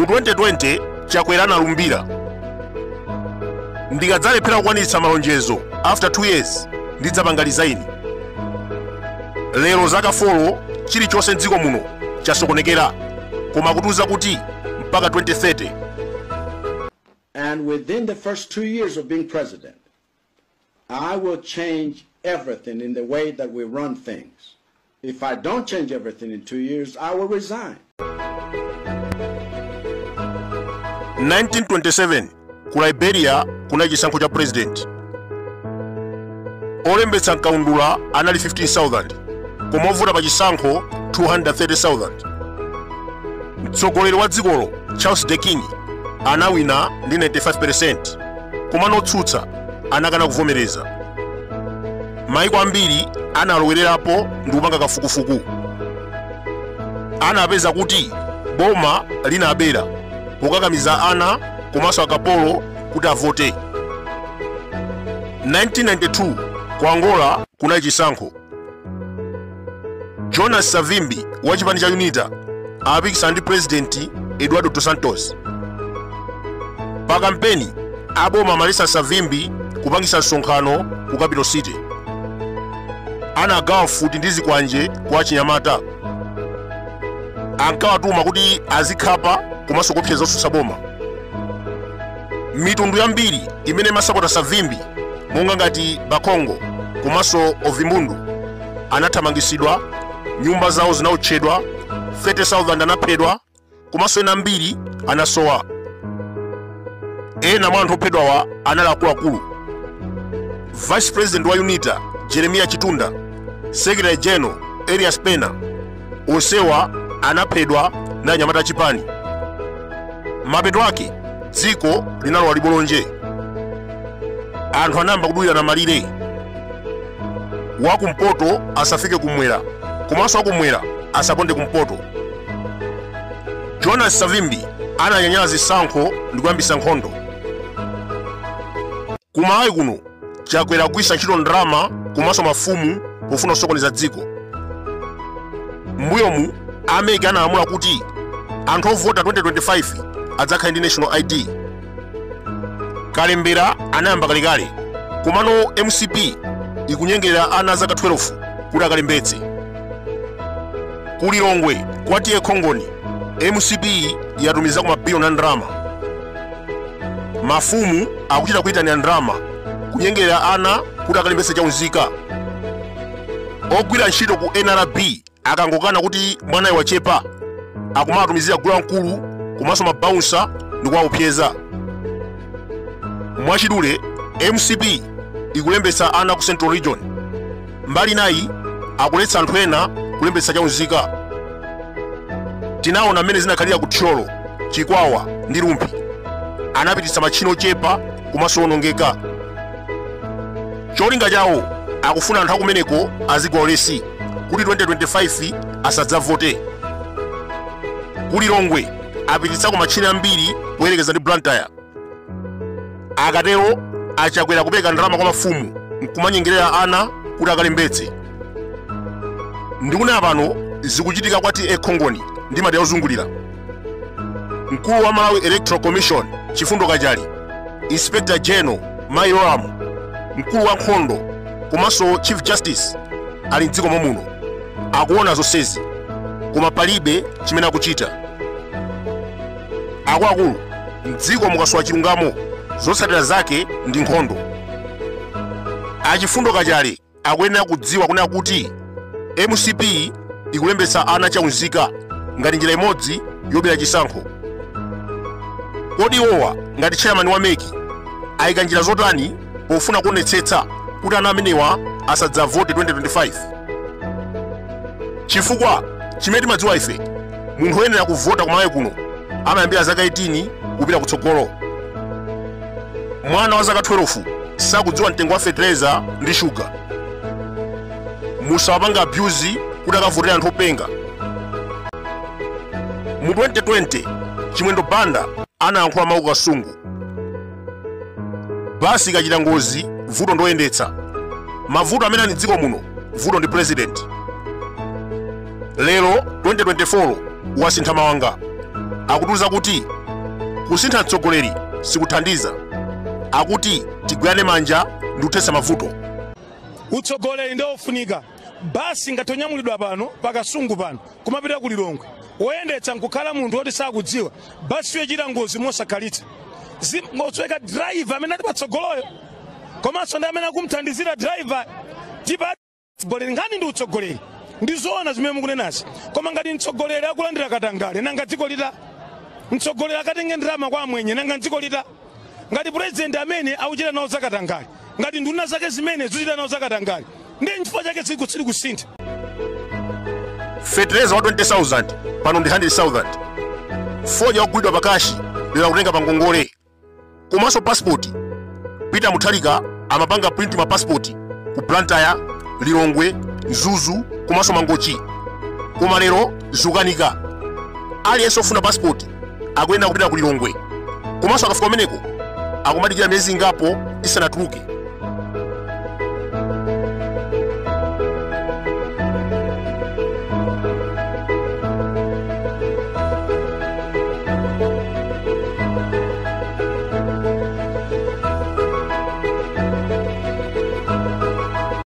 mu 2020 Chakwera analumbira, ndikadzalephera kukwanitsa malonjezo after 2 years ndidzapanga resign. Lero zaka 4 chilichonse m'dziko muno chasokonekera, koma kutuza kuti mpaka 2030. And within the first 2 years of being president, I will change everything in the way that we run things. If I don't change everything in 2 years, I will resign. 1927 ku Liberia kuna chisankho cha president. Olembetsa nkaundula anali 15,000, koma ovota pa chisankho 230,000. Mtsogoleri wa dzikolo Charles de King anawina ndi 95%, koma notsutsa anakana kuvomereza. Maiko ambiri analowererapo ndi kupanga kafukufuku. Anapeza kuti boma linabera kukakamiza ana komanso akapolo kuti avote. 1992 ku Angola kuna chisankho. Jonas Savimbi wa chipani cha UNITA apikisana ndi president Eduardo dos Santos. Pa kampeni aboma amalesa Savimbi kupangisa msonkhano ku Capital City. Anagawa futi ndi zikwanje kwa Chinyamata. Ankawatuma kuti azikhapa komanso kupseza zotsutsa boma. Mitundu yambiri imene masapota Savimbi monga ngati Bakongo komanso Ovimundu anathamangisidwa, nyumba zawo zinautchedwa, 30,000 anaphedwa, komanso ena ambiri anasowa. Ena mwa anthu ophedwawa anali akuluakulu. Vice President wa UNITA Jeremiah Chitunda, Secretary General Elias Pena, onsewa anaphedwa ndi anyamata chipani. Mapeto ake dziko linalowa libolonje. Anthu anayamba kudulira malire. Wakumpoto asafike kumwera, komanso wakumwera asaponde kumpoto. Jonas Savimbi ananyanyala zisankho ndi kuyambisa nkhondo. Kumalawi kuno Chakwera kugwisa ntchito ndalama komanso mafumu pofuna kusokoneza dziko. M'mbuyomu America analamula kuti anthu ovota 2025 adzakhale ndi national ID. Kalembera anayamba kalekale, komano MCP ikunyengerera ana zaka 12 kuti akalembetse. Ku Lilongwe kwa Tiye Khongoni MCP yatumiza ku mabiliyoni a ndalama. Mafumu akuchita kuyitanira ndalama kunyengerera ana kuti akalembetse chaunzika. Ogwira ntchito ku NRB akangokana kuti mwanayo wachepa, akumatumizira gulu lankulu komanso mabaunsa ndi kuwaopseza. Mwachidule MCP ikulembetsa ana ku Central Region, mbali nayi akuletsa anthu ena kulembetsa chaunzika. Tinaona mmene zinakhalira ku Tcholo, Chikwawa ndi Lumpi. Anapititsa matchimo ochepa komanso onongeka. Cholinga chawo akufuna anthu akumeneko azigwa ulesi kuti 2025 asadzavote. Ku Lilongwe apititsako matchimo ambiri kuyerekeza ndi Blantyre. Akatero Achakwera kupereka ndalama kwa mafumu nkumanyengerera ana kuti akalembetse. Ndikuna pano zikuchitika kwa Tiye Khongoni ndi madera ozungulira. Mkulu wa Malawi Electoral Commission Chifundo Kachali, Inspector General Mai Loram, mkulu wa nkhondo komanso Chief Justice ali m'dziko momuno akuona zonsezi, koma palibe chimene akuchita. Akuluakulu m'dziko mukasowa chilungamo, zotsatira zake ndi nkhondo. Achifundo Kachali akuyenera kudziwa kunena kuti MCP ikulembetsa ana chaunzika ngati njira imodzi yobera chisankho. Kodi iwowa ngati chairman wa MEC ayika njira zotani pofuna kuonetsetsa kuti ana amenewa asadzavote 2025? Chifukwa chimene timadziwa ife, munthu woyenera kuvota kumalawi kuno amayambira zaka 18 kupita kutsogolo. Mwana wa zaka 12 sakudziwa mtengo wa fertilizer ndi sugar. Musawapanga abuse kuti akavotera anthu openga. Mu 2020 Chimwendo Banda anayankhula mawu kasungu. Basi ikachita ngozi vuto ndoyendetsa. Mavuto amene ali m'dziko muno vuto ndi president. Lero 2024 wasintha mawanga. akutiuza kuti kusintha mtsogoleri sikuthandiza, akuti tigwirane manja ndi kuthesa mavuto. Utsogoleri ndio ufunika. Basi ngatonyamulidwa pano pakasungu pano kumapita ku Lilongwe oyendetsa nkukhala munthu oti sakudziwa basi yochita ngozi mosakhalitsa ngotsweka driver amene ali patsogoloyo komanso ndi amene akumthandizira driver tipa utsogoleri ngani ndi utsogoleri ndi zoona zimene mukunenazi. Koma ngati mtsogoleri akulandira katangale nanga dziko lita, mtsogoleri akatenge ndalama kwa amwenye nanga dziko lita, ngati president amene akuchita nawo zakatangale, ngati nduna zake zimene zochita nawo zakatangale, ndi nchifukwa chake tsili kusintha. Fertilizer wa 20,000 pano ndi 100,000. Foja ogwidwa pakashi lera kutenga pangongole. Komanso passport Peter Mutharika amapanga print ma passport ku Blantyre, Lilongwe, Zuzu komanso Mangochi. Koma lero zukanika. Aliyense ofuna passport akuyenda kupita ku Lilongwe. Komanso akafika kumeneko akumadikira miyezi ingapo isanatuluke.